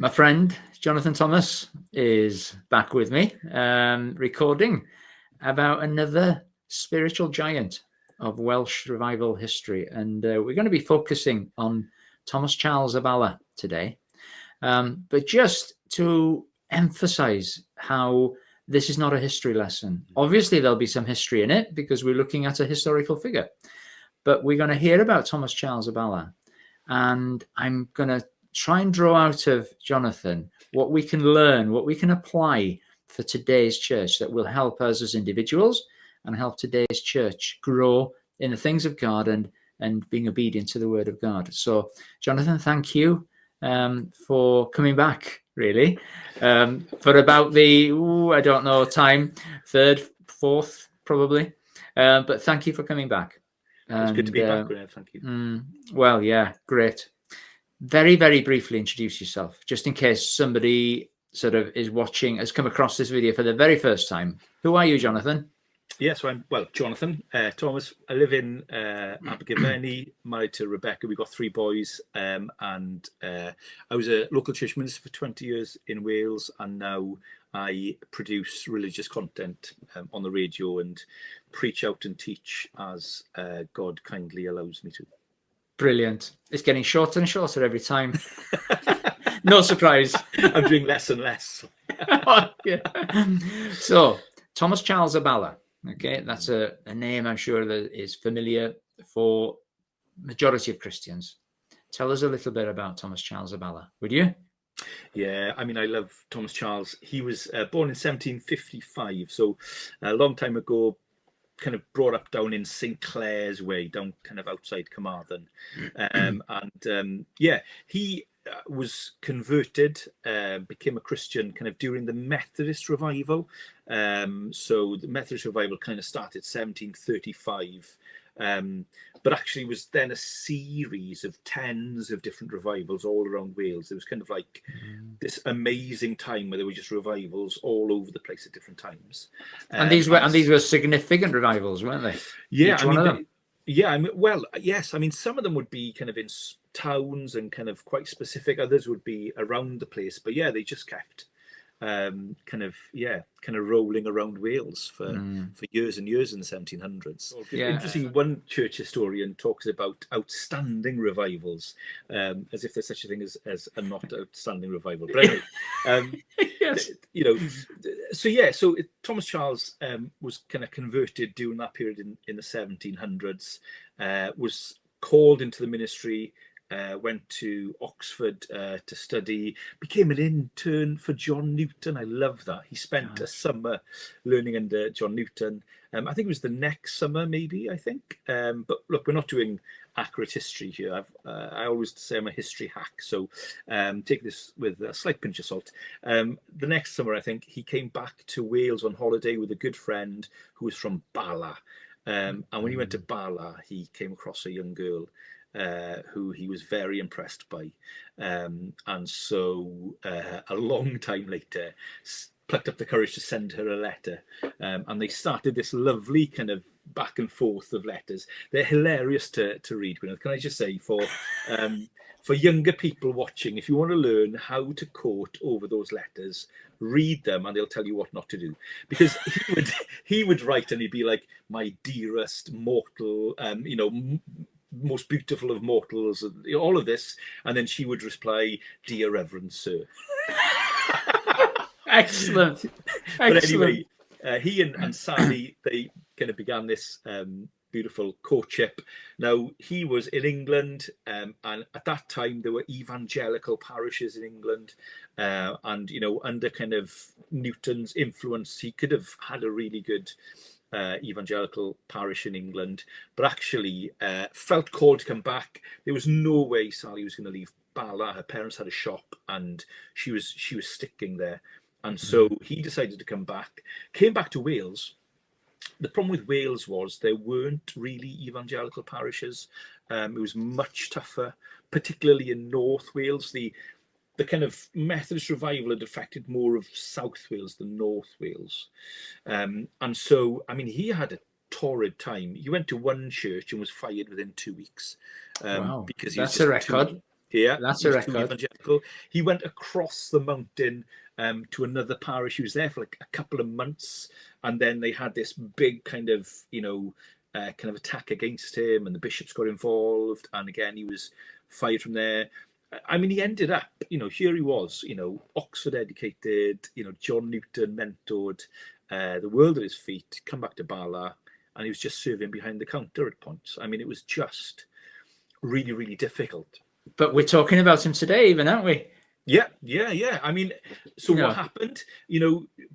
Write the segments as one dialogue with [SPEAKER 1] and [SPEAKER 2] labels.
[SPEAKER 1] My friend Jonathan Thomas is back with me, recording about another spiritual giant of Welsh revival history. And we're going to be focusing on Thomas Charles Y Bala today. But just to emphasize how this is not a history lesson. Obviously, there'll be some history in it because we're looking at a historical figure. But we're going to hear about Thomas Charles Y Bala. And I'm going to try and draw out of Jonathan what we can learn, what we can apply for today's church that will help us as individuals and help today's church grow in the things of God and being obedient to the word of God. So, Jonathan, thank you for coming back, really, for about the, I don't know, time, third, fourth, probably. But thank you for coming back.
[SPEAKER 2] It's good to be back, Graham. Thank you.
[SPEAKER 1] Well, yeah, great. Very, very briefly introduce yourself, just in case somebody sort of is watching, has come across this video for the very first time. Who are you, Jonathan?
[SPEAKER 2] Yes, so I'm Jonathan Thomas. I live in Abergavenny, married to Rebecca. We've got 3 boys, and I was a local church minister for 20 years in Wales, and now I produce religious content on the radio and preach out and teach as God kindly allows me to.
[SPEAKER 1] Brilliant. It's getting shorter and shorter every time. No surprise.
[SPEAKER 2] I'm doing less and less.
[SPEAKER 1] Yeah. So, Thomas Charles Y Bala. Okay, that's a name I'm sure that is familiar for majority of Christians. Tell us a little bit about Thomas Charles Y Bala, would you?
[SPEAKER 2] Yeah, I mean, I love Thomas Charles. He was born in 1755, so a long time ago, kind of brought up down in St. Clair's Way, down kind of outside Carmarthen. He was converted, became a Christian kind of during the Methodist revival. So the Methodist revival kind of started 1735. But actually was then a series of tens of different revivals all around Wales. It was kind of like this amazing time where there were just revivals all over the place at different times.
[SPEAKER 1] And these were significant revivals, weren't they?
[SPEAKER 2] Yeah, yes. I mean, some of them would be kind of in towns and kind of quite specific. Others would be around the place. But yeah, they just kept kind of rolling around Wales for years and years in the 1700s.
[SPEAKER 1] Yeah.
[SPEAKER 2] Interesting. One church historian talks about outstanding revivals, as if there's such a thing as a not outstanding revival. But anyway,
[SPEAKER 1] Yes.
[SPEAKER 2] So Thomas Charles was kind of converted during that period in the 1700s. Was called into the ministry. Went to Oxford to study, became an intern for John Newton. I love that. He spent a summer learning under John Newton. I think it was the next summer, maybe, I think. But look, we're not doing accurate history here. I always say I'm a history hack, so take this with a slight pinch of salt. The next summer, I think, he came back to Wales on holiday with a good friend who was from Bala. And when he went to Bala, he came across a young girl who he was very impressed by. And so a long time later, plucked up the courage to send her a letter. And they started this lovely kind of back and forth of letters. They're hilarious to read. Can I just say, for younger people watching, if you want to learn how to quote over those letters, read them and they'll tell you what not to do. Because he would write and he'd be like, my dearest mortal, most beautiful of mortals, all of this, and then she would reply, dear Reverend Sir.
[SPEAKER 1] Excellent.
[SPEAKER 2] But anyway, he and Sally, they kind of began this beautiful courtship. Now, he was in England, and at that time there were evangelical parishes in England, and under kind of Newton's influence, he could have had a really good evangelical parish in England, but actually felt called to come back. There was no way Sally was going to leave Bala. Her parents had a shop and she was sticking there, and so he decided to come back, came back to Wales. The problem with Wales was there weren't really evangelical parishes. It was much tougher, particularly in North Wales. The kind of Methodist revival had affected more of South Wales than North Wales. And so, I mean, he had a torrid time. He went to one church and was fired within 2 weeks.
[SPEAKER 1] Wow,
[SPEAKER 2] because
[SPEAKER 1] that's a record.
[SPEAKER 2] Yeah,
[SPEAKER 1] That's
[SPEAKER 2] he
[SPEAKER 1] a
[SPEAKER 2] was too
[SPEAKER 1] record.
[SPEAKER 2] evangelical. He went across the mountain to another parish. He was there for like a couple of months, and then they had this big kind of, kind of attack against him, and the bishops got involved. And again, he was fired from there. I mean, he ended up, here he was, Oxford educated, John Newton mentored, the world at his feet, come back to Bala, and he was just serving behind the counter at points. I mean, it was just really, really difficult.
[SPEAKER 1] But we're talking about him today, even, aren't we?
[SPEAKER 2] Yeah. I mean, so
[SPEAKER 1] You know.
[SPEAKER 2] what happened?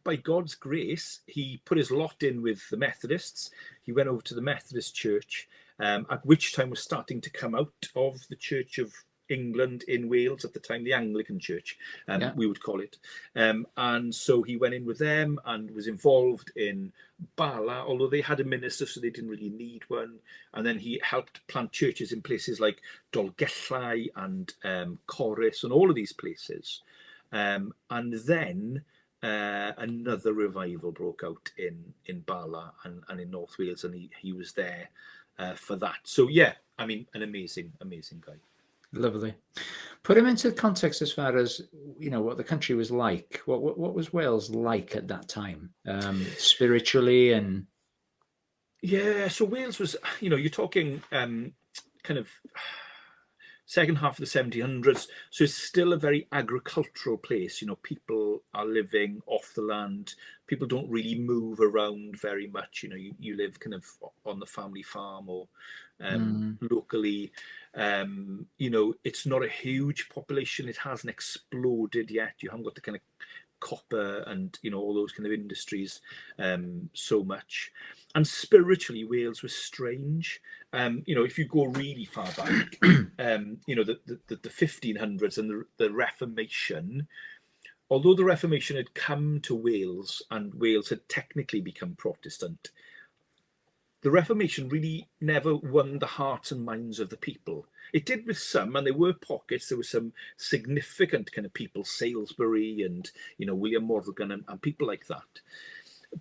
[SPEAKER 2] By God's grace, he put his lot in with the Methodists. He went over to the Methodist Church, at which time was starting to come out of the Church of England in Wales at the time, the Anglican Church, we would call it. And so he went in with them and was involved in Bala, although they had a minister, so they didn't really need one. And then he helped plant churches in places like Dolgellau and Corris and all of these places. And then another revival broke out in Bala and in North Wales, and he was there for that. So yeah, I mean, an amazing guy.
[SPEAKER 1] Lovely. Put him into context as far as what the country was like. What was Wales like at that time, spiritually and?
[SPEAKER 2] Yeah, so Wales was, you're talking kind of second half of the 1700s. So it's still a very agricultural place. People are living off the land. People don't really move around very much. You live kind of on the family farm or locally. It's not a huge population. It hasn't exploded yet. You haven't got the kind of copper and all those kind of industries so much. And spiritually, Wales was strange. If you go really far back, the 1500s and the Reformation, although the Reformation had come to Wales and Wales had technically become Protestant, the Reformation really never won the hearts and minds of the people. It did with some, and there were pockets. There were some significant kind of people, Salisbury and William Morgan and people like that.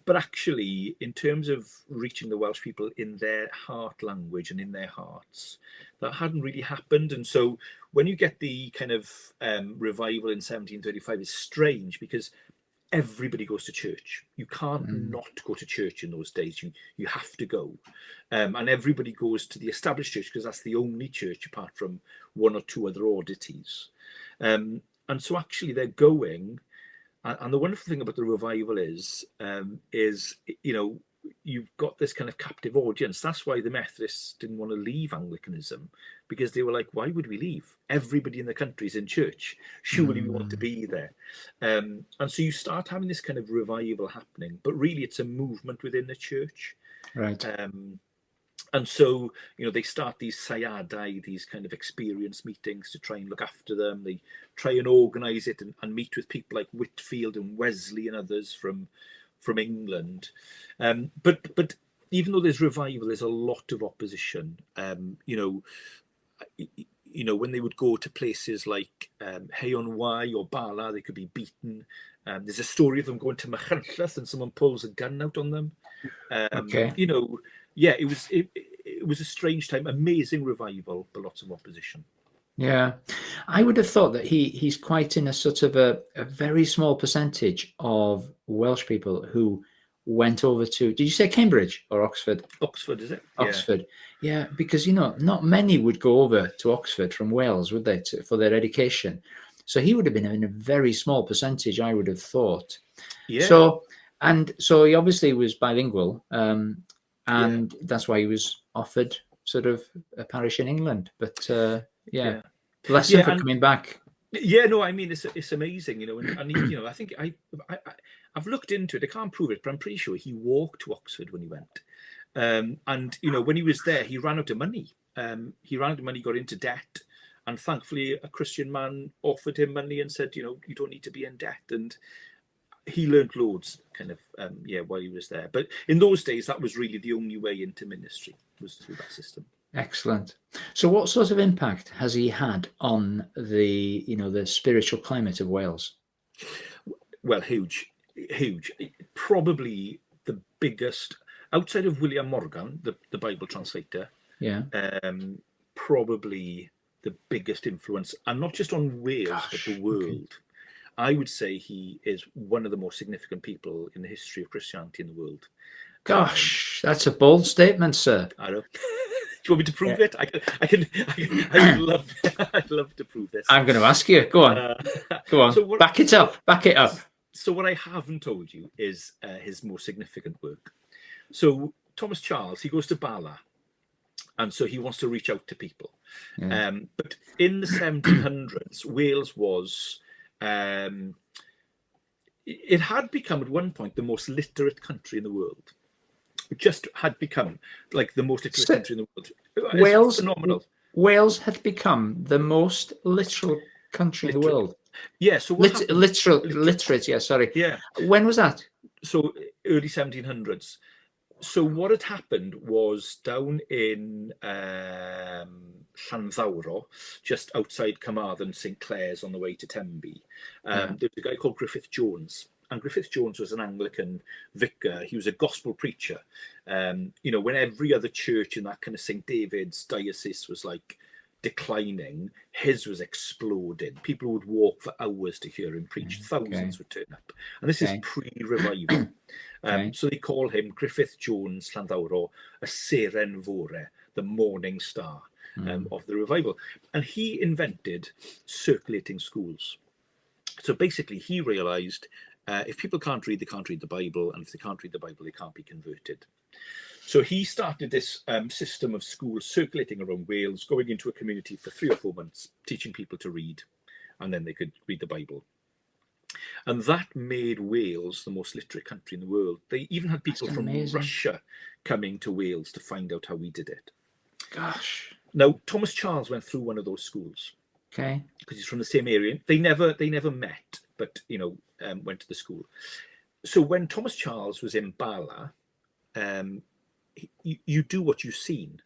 [SPEAKER 2] But actually, in terms of reaching the Welsh people in their heart language and in their hearts, that hadn't really happened. And so when you get the kind of revival in 1735, it's strange because everybody goes to church. You can't not go to church in those days. You have to go. And everybody goes to the established church because that's the only church apart from one or two other oddities. And so actually they're going. And the wonderful thing about the revival is you've got this kind of captive audience. That's why the Methodists didn't want to leave Anglicanism, because they were like, why would we leave? Everybody in the country is in church. Surely we want to be there. And so you start having this kind of revival happening, but really it's a movement within the church.
[SPEAKER 1] Right.
[SPEAKER 2] And so, they start these sayadai, these kind of experience meetings to try and look after them. They try and organise it and meet with people like Whitfield and Wesley and others from England. But even though there's revival, there's a lot of opposition. When they would go to places like Heion Y or Bala, they could be beaten. There's a story of them going to Machynlleth and someone pulls a gun out on them.
[SPEAKER 1] Okay.
[SPEAKER 2] Yeah, it was a strange time. Amazing revival, but lots of opposition.
[SPEAKER 1] Yeah, I would have thought that he's quite in a sort of a very small percentage of Welsh people who went over to, did you say Cambridge or Oxford?
[SPEAKER 2] Oxford, is it?
[SPEAKER 1] Oxford. Yeah, because, not many would go over to Oxford from Wales, would they, for their education? So he would have been in a very small percentage, I would have thought.
[SPEAKER 2] Yeah.
[SPEAKER 1] So he obviously was bilingual, and that's why he was offered sort of a parish in England. But bless him for coming back.
[SPEAKER 2] Yeah, no, I mean it's amazing, and I think I've looked into it. I can't prove it, but I'm pretty sure he walked to Oxford when he went. And when he was there, he ran out of money. Got into debt, and thankfully a Christian man offered him money and said, you don't need to be in debt. And he learned loads kind of while he was there. But in those days, that was really the only way into ministry, was through that system.
[SPEAKER 1] Excellent. So what sort of impact has he had on the spiritual climate of Wales?
[SPEAKER 2] Well, huge. Probably the biggest, outside of William Morgan, the Bible translator.
[SPEAKER 1] Yeah.
[SPEAKER 2] Probably the biggest influence, and not just on Wales, but the world. Okay. I would say he is one of the most significant people in the history of Christianity in the world.
[SPEAKER 1] Gosh, that's a bold statement, sir.
[SPEAKER 2] I know. Do you want me to prove it? I'd love to prove this.
[SPEAKER 1] I'm going to ask you. Go on. Go on. So back it up. Back it up.
[SPEAKER 2] So what I haven't told you is his more significant work. So Thomas Charles, he goes to Bala, and so he wants to reach out to people. Yeah. But in the 1700s, Wales was... it had become at one point the most literate country in the world. It just had become like the most literate country in the world.
[SPEAKER 1] Wales,
[SPEAKER 2] phenomenal.
[SPEAKER 1] Wales had become the most literal country in the world.
[SPEAKER 2] Yeah. So
[SPEAKER 1] literate. Yeah. Sorry.
[SPEAKER 2] Yeah.
[SPEAKER 1] When was that?
[SPEAKER 2] So early 1700s. So what had happened was down in Llanddowro, just outside Carmarthen, St Clair's on the way to Tenby, there was a guy called Griffith Jones. And Griffith Jones was an Anglican vicar. He was a gospel preacher. When every other church in that kind of St David's diocese was like declining, his was exploding. People would walk for hours to hear him preach. Thousands would turn up. And this is pre-revival. So they call him Griffith Jones Llanddowro, a Seren Fore, the morning star of the revival. And he invented circulating schools. So basically he realized if people can't read, they can't read the Bible. And if they can't read the Bible, they can't be converted. So he started this system of schools circulating around Wales, going into a community for 3 or 4 months, teaching people to read, and then they could read the Bible. And that made Wales the most literate country in the world. They even had people from Russia coming to Wales to find out how we did it.
[SPEAKER 1] Gosh.
[SPEAKER 2] Now, Thomas Charles went through one of those schools.
[SPEAKER 1] Okay.
[SPEAKER 2] Because he's from the same area. They never met, but, went to the school. So when Thomas Charles was in Bala, you do what you've seen.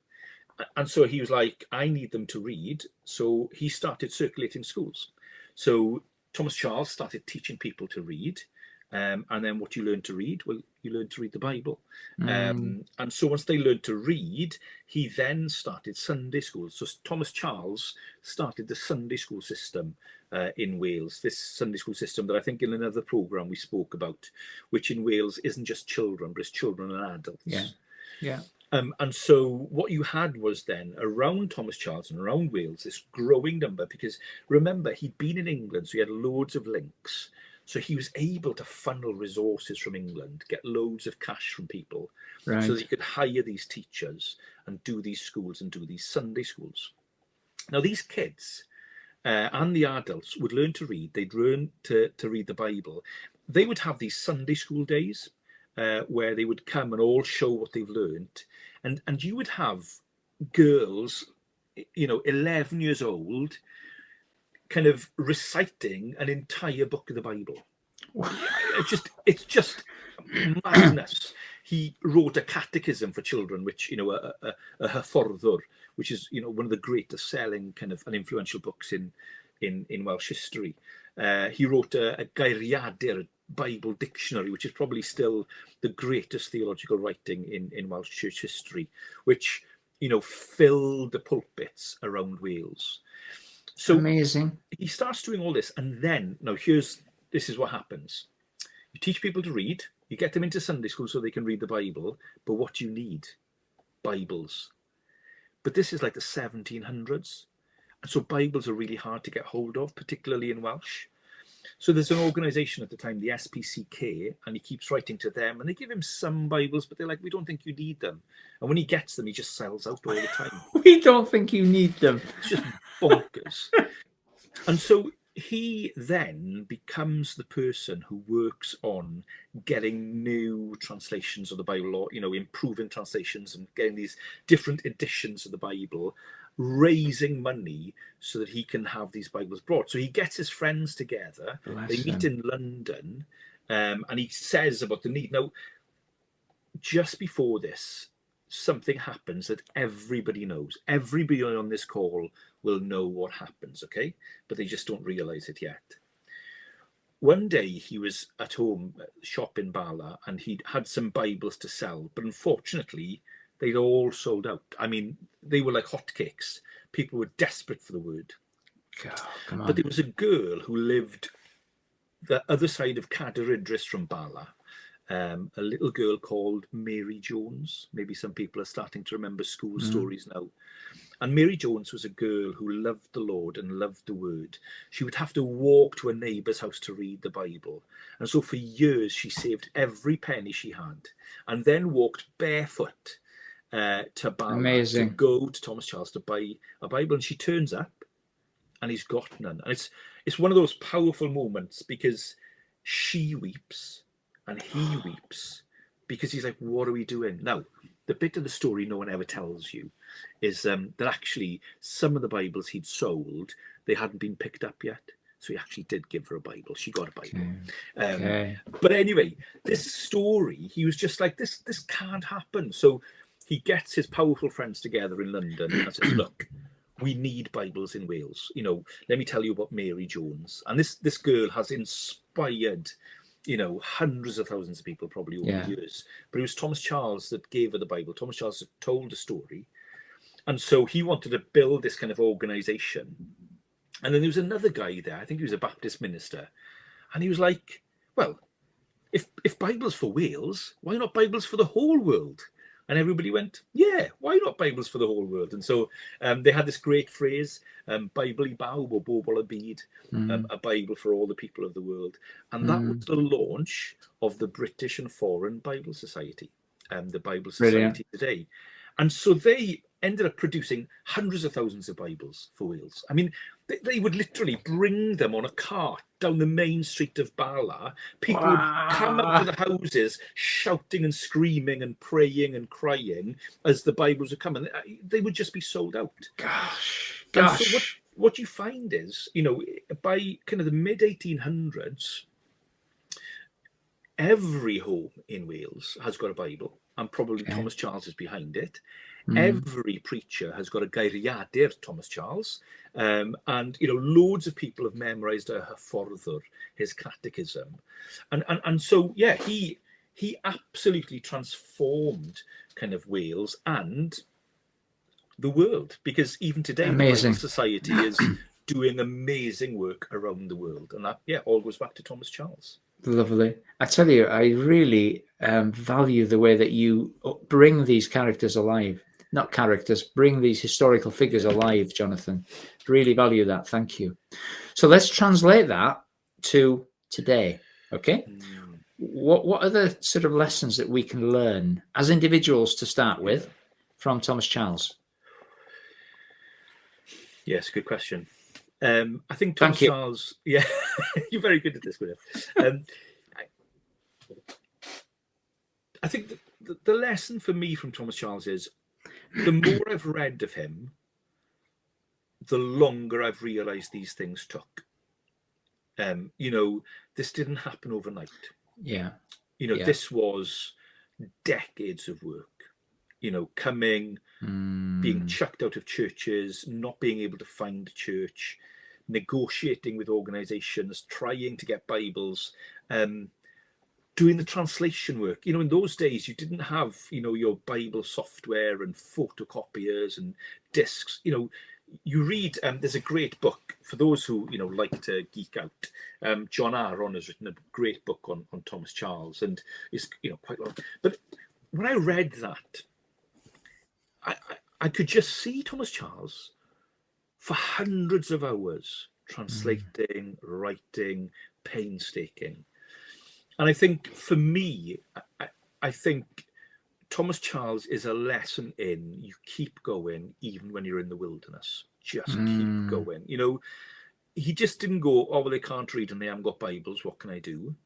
[SPEAKER 2] And so he was like, I need them to read. So he started circulating schools. So Thomas Charles started teaching people to read. And then what you learn to read? Well, you learn to read the Bible. And so once they learned to read, he then started Sunday schools. So Thomas Charles started the Sunday school system in Wales, this Sunday school system that I think in another programme we spoke about, which in Wales isn't just children, but it's children and adults.
[SPEAKER 1] Yeah.
[SPEAKER 2] And so what you had was then around Thomas Charles and around Wales, this growing number, because remember, he'd been in England, so he had loads of links. So he was able to funnel resources from England, get loads of cash from people, so that he could hire these teachers and do these schools and do these Sunday schools. Now, these kids and the adults would learn to read. They'd learn to read the Bible. They would have these Sunday school days where they would come and all show what they've learned. And you would have girls, 11 years old, kind of reciting an entire book of the Bible. It's just madness. He wrote a catechism for children, which a hyfforddwr, which is one of the greatest selling kind of and influential books in Welsh history. He wrote a geiriadur Bible dictionary, which is probably still the greatest theological writing in Welsh church history, which filled the pulpits around Wales. So
[SPEAKER 1] amazing.
[SPEAKER 2] He starts doing all this, and then this is what happens. You teach people to read, you get them into Sunday school so they can read the Bible, but what do you need? Bibles. But this is like the 1700s, and so Bibles are really hard to get hold of, particularly in Welsh. So there's an organisation at the time, the SPCK, and he keeps writing to them, and they give him some Bibles, but they're like, we don't think you need them. And when he gets them, he just sells out all the time.
[SPEAKER 1] We don't think you need them.
[SPEAKER 2] It's just bonkers. And so he then becomes the person who works on getting new translations of the Bible, or improving translations and getting these different editions of the Bible, raising money so that he can have these Bibles brought. So he gets his friends together. They meet in London, and he says about the need. Now, just before this, something happens that everybody knows. Everybody on this call will know what happens, okay? But they just don't realize it yet. One day he was at home, shop in Bala, and he'd had some Bibles to sell, but unfortunately they'd all sold out. I mean, they were like hotcakes. people were desperate for the word.
[SPEAKER 1] God, come on.
[SPEAKER 2] But there was a girl who lived the other side of Cadair Idris from Bala, a little girl called Mary Jones. Maybe some people are starting to remember school stories now. And Mary Jones was a girl who loved the Lord and loved the word. She would have to walk to a neighbour's house to read the Bible. And so for years, she saved every penny she had and then walked barefoot to Bala to go to Thomas Charles to buy a Bible. And she turns up and he's got none. And it's one of those powerful moments because she weeps and he weeps because he's like, what are we doing? Now, the bit of the story no one ever tells you is that actually some of the Bibles he'd sold, they hadn't been picked up yet. So he actually did give her a Bible. She got a Bible. But anyway, this story, he was just like, this can't happen. So he gets his powerful friends together in London and says, look, we need Bibles in Wales. You know, let me tell you about Mary Jones. And this girl has inspired, you know, hundreds of thousands of people probably over the years. But it was Thomas Charles that gave her the Bible. Thomas Charles told the story. And so he wanted to build this kind of organization. And then there was another guy there, I think he was a Baptist minister. And he was like, well, if Bibles for Wales, why not Bibles for the whole world? And everybody went, yeah, why not Bibles for the whole world? And so they had this great phrase, Bible I bawb or bobl y byd, a Bible for all the people of the world. And that was the launch of the British and Foreign Bible Society, the Bible Society today. And so they ended up producing hundreds of thousands of Bibles for Wales. I mean, they would literally bring them on a cart down the main street of Bala. People would come up to the houses shouting and screaming and praying and crying as the Bibles would come. And they would just be sold out.
[SPEAKER 1] Gosh.
[SPEAKER 2] So what you find is, you know, by kind of the mid-1800s, every home in Wales has got a Bible. And probably Thomas Charles is behind it. Every preacher has got a geiriadur Thomas Charles. And, you know, loads of people have memorized a hyfforddwr, his catechism. And so, yeah, he absolutely transformed kind of Wales and the world. Because even today, the Bible Society is doing amazing work around the world. And that, all goes back to Thomas Charles.
[SPEAKER 1] Lovely. I tell you, I really value the way that you bring these characters alive. Not characters, bring these historical figures alive, Jonathan. Really value that. Thank you. So let's translate that to today. Okay. What are the sort of lessons that we can learn as individuals to start with from Thomas Charles?
[SPEAKER 2] Yes, good question. I think Thomas Charles, you're very good at this, William. I think the lesson for me from Thomas Charles is the more I've read of him, the longer I've realized these things took. You know, this didn't happen overnight. You know, this was decades of work. You know, coming, being chucked out of churches, not being able to find a church, negotiating with organizations, trying to get Bibles, doing the translation work. You know, in those days, you didn't have, you know, your Bible software and photocopiers and discs. You know, you read, there's a great book for those who, you know, like to geek out. John Aaron has written a great book on Thomas Charles, and it's, you know, quite long. But when I read that, I could just see Thomas Charles for hundreds of hours translating, writing, painstaking. And I think for me, I think Thomas Charles is a lesson in you keep going even when you're in the wilderness. Just keep going. You know, he just didn't go, oh, well, they can't read and they haven't got Bibles. What can I do?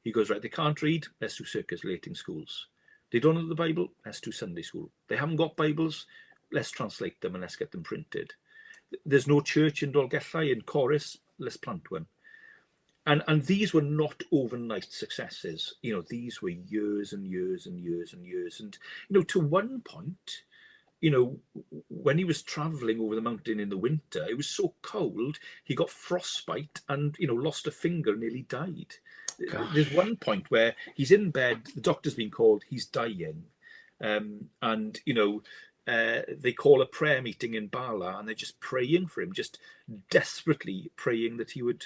[SPEAKER 2] He goes, right, they can't read. Let's do circulating schools. They don't know the Bible. Let's do Sunday school. They haven't got Bibles. Let's translate them and let's get them printed. There's no church in Dolgellau, in Chorus. Let's plant one. And these were not overnight successes. You know, these were years and years and years and years. And, you know, to one point, you know, when he was traveling over the mountain in the winter, it was so cold, he got frostbite and, you know, lost a finger, nearly died. Gosh. There's one point where he's in bed, the doctor's been called, he's dying. And, you know, they call a prayer meeting in Bala, and they're just praying for him, just desperately praying that he would,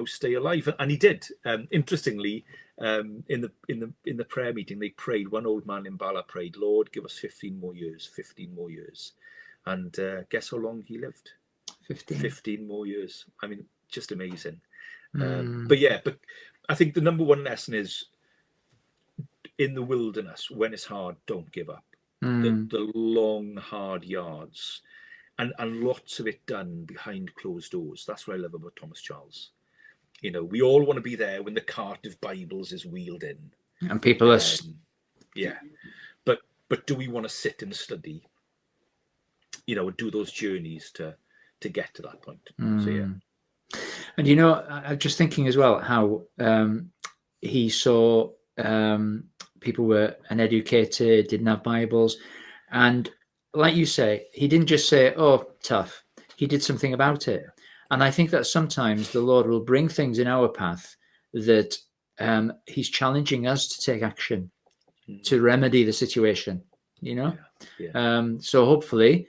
[SPEAKER 2] stay alive. And he did. Interestingly, in the prayer meeting, they prayed. One old man in Bala prayed, "Lord, give us 15 more years, 15 more years." And guess how long he lived? 15 more years. I mean, just amazing. But I think the number one lesson is, in the wilderness, when it's hard, don't give up. The long, hard yards, and lots of it done behind closed doors. That's what I love about Thomas Charles. We all want to be there when the cart of Bibles is wheeled in,
[SPEAKER 1] and people are
[SPEAKER 2] but do we want to sit and study, and do those journeys to get to that point?
[SPEAKER 1] And I'm just thinking as well how he saw people were uneducated, didn't have Bibles, and like you say, he didn't just say, "Oh, tough." He did something about it. And I think that sometimes the Lord will bring things in our path that he's challenging us to take action to remedy the situation, So hopefully,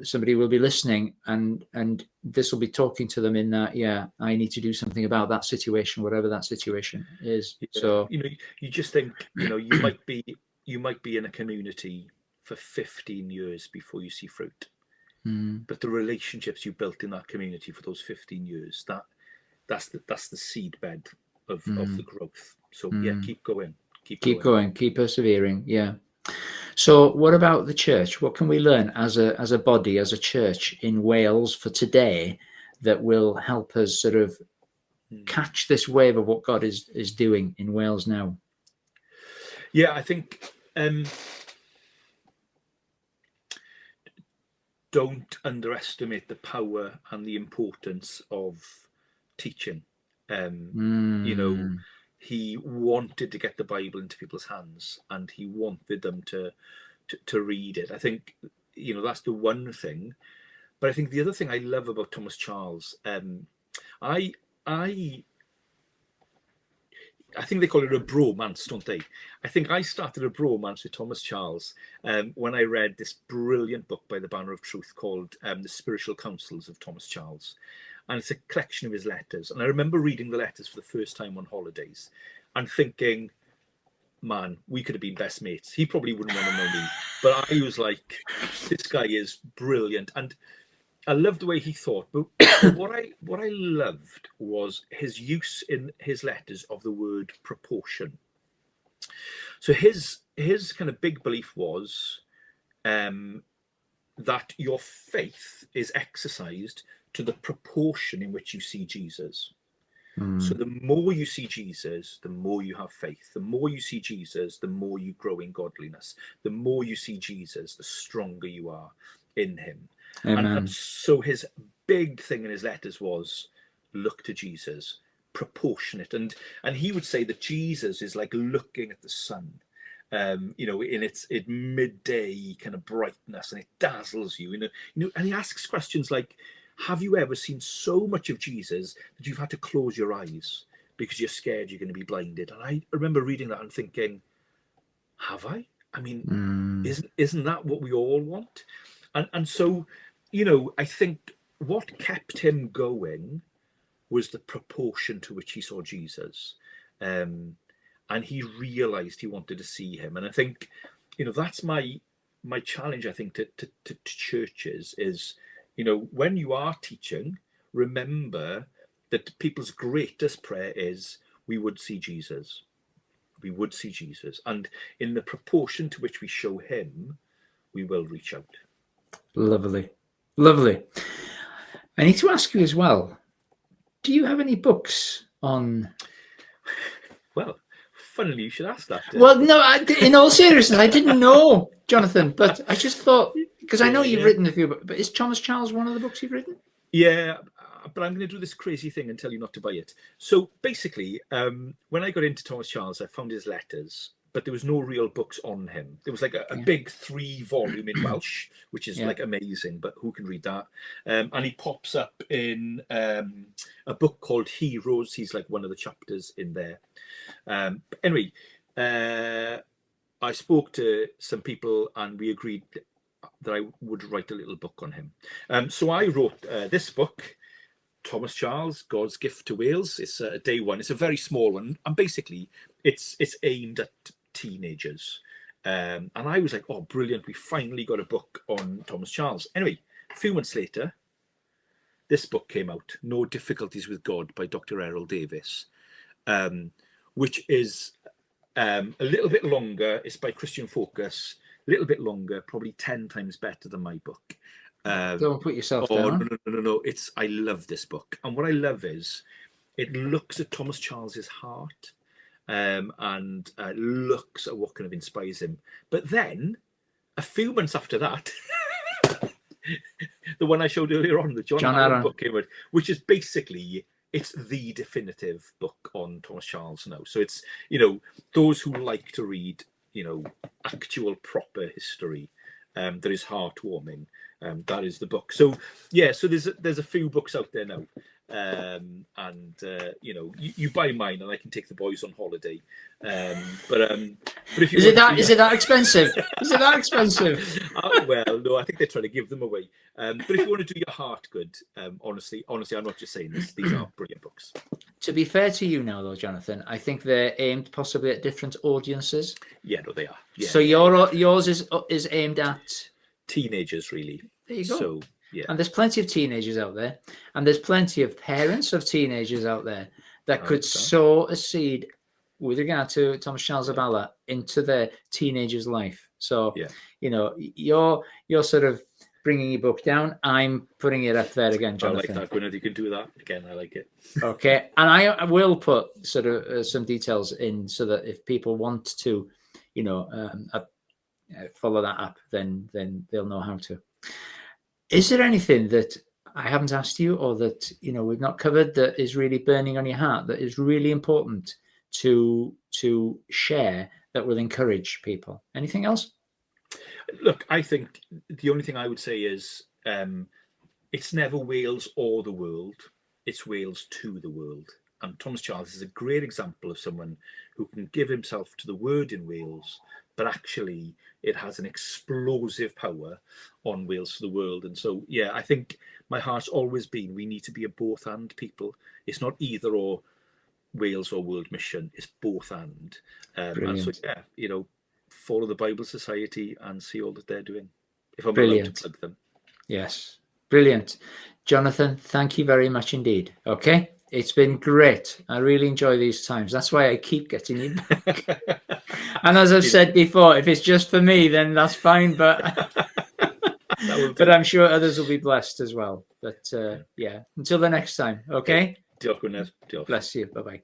[SPEAKER 1] somebody will be listening and this will be talking to them in that, I need to do something about that situation, whatever that situation is. So,
[SPEAKER 2] you just think, you might be in a community for 15 years before you see fruit. But the relationships you built in that community for those 15 years, that's the seed bed of the growth. So keep going.
[SPEAKER 1] Keep going, keep persevering. Yeah. So what about the church? What can we learn as a body, as a church in Wales for today that will help us sort of catch this wave of what God is doing in Wales now?
[SPEAKER 2] Yeah, I think don't underestimate the power and the importance of teaching. He wanted to get the Bible into people's hands, and he wanted them to read it. I think, that's the one thing. But I think the other thing I love about Thomas Charles, I think they call it a bromance, don't they? I think I started a bromance with Thomas Charles when I read this brilliant book by the Banner of Truth called The Spiritual Counsels of Thomas Charles. And it's a collection of his letters. And I remember reading the letters for the first time on holidays and thinking, man, we could have been best mates. He probably wouldn't want to know me. But I was like, this guy is brilliant. And I loved the way he thought. But what I loved was his use in his letters of the word proportion. So his kind of big belief was that your faith is exercised to the proportion in which you see Jesus. So the more you see Jesus, the more you have faith. The more you see Jesus, the more you grow in godliness. The more you see Jesus, the stronger you are in him. And so his big thing in his letters was, look to Jesus, proportionate. And he would say that Jesus is like looking at the sun, in its midday kind of brightness, and it dazzles you. And he asks questions like, have you ever seen so much of Jesus that you've had to close your eyes because you're scared you're going to be blinded? And I remember reading that and thinking, have I? I mean, isn't that what we all want? And so, I think what kept him going was the proportion to which he saw Jesus. And he realized he wanted to see him. And I think, that's my challenge, I think, to churches is, when you are teaching, remember that people's greatest prayer is, we would see Jesus. We would see Jesus. And in the proportion to which we show him, we will reach out.
[SPEAKER 1] Lovely. Lovely. I need to ask you as well, do you have any books on...
[SPEAKER 2] Well, funnily you should ask that.
[SPEAKER 1] Well, no, in all seriousness, I didn't know, Jonathan, but I just thought, because I know you've written a few books, but is Thomas Charles one of the books you've written?
[SPEAKER 2] Yeah, but I'm going to do this crazy thing and tell you not to buy it. So basically, when I got into Thomas Charles, I found his letters, but there was no real books on him. There was like a big 3-volume in Welsh, which is like amazing, but who can read that? And he pops up in a book called Heroes. He's like one of the chapters in there. Anyway, I spoke to some people and we agreed that I would write a little book on him. So I wrote this book, Thomas Charles, God's Gift to Wales. It's day one. It's a very small one, and basically it's aimed at teenagers. And I was like, oh, brilliant, we finally got a book on Thomas Charles. Anyway, a few months later, this book came out, No Difficulties with God by Dr. Errol Davis, which is a little bit longer. It's by Christian Focus, a little bit longer, probably 10 times better than my book.
[SPEAKER 1] Don't put yourself down.
[SPEAKER 2] No. I love this book. And what I love is it looks at Thomas Charles's heart, and looks at what kind of inspires him. But then, a few months after that, the one I showed earlier on, the John Aaron book came out, which is basically, it's the definitive book on Thomas Charles now. So it's, those who like to read, actual proper history that is heartwarming, that is the book. So yeah, so there's a few books out there now, and you buy mine and I can take the boys on holiday. But if you
[SPEAKER 1] is it that expensive? Is it that expensive?
[SPEAKER 2] Well, no, I think they're trying to give them away. But if you want to do your heart good, honestly, I'm not just saying this. These are brilliant books.
[SPEAKER 1] To be fair to you now, though, Jonathan, I think they're aimed possibly at different audiences.
[SPEAKER 2] Yeah, no, they are. Yeah,
[SPEAKER 1] so yours is aimed at
[SPEAKER 2] teenagers, really.
[SPEAKER 1] There you go.
[SPEAKER 2] So yeah,
[SPEAKER 1] and there's plenty of teenagers out there, and there's plenty of parents of teenagers out there that could sow a seed with regard to Thomas Charles Y Bala into their teenager's life. So you're sort of bringing your book down. I'm putting it up there again, Jonathan.
[SPEAKER 2] I like that, Gwynedd. You can do that again. I like it.
[SPEAKER 1] Okay, and I will put sort of some details in so that if people want to, follow that up, then they'll know how to. Is there anything that I haven't asked you, or that we've not covered, that is really burning on your heart, that is really important to share, that will encourage people? Anything else?
[SPEAKER 2] Look, I think the only thing I would say is it's never Wales or the world, it's Wales to the world. And Thomas Charles is a great example of someone who can give himself to the word in Wales, but actually it has an explosive power on Wales to the world. And so, yeah, I think my heart's always been, we need to be a both and people. It's not either or, Wales or world mission, it's both and. And so, yeah, follow the Bible Society and see all that they're doing, if I'm allowed to plug them. Yes,
[SPEAKER 1] brilliant. Jonathan, thank you very much indeed. Okay, it's been great. I really enjoy these times. That's why I keep getting you back. And as I've said before, if it's just for me, then that's fine, but but I'm sure others will be blessed as well. But yeah, until the next time, okay?
[SPEAKER 2] Diolch, Gwynedd. Diolch.
[SPEAKER 1] Bless you. Bye-bye.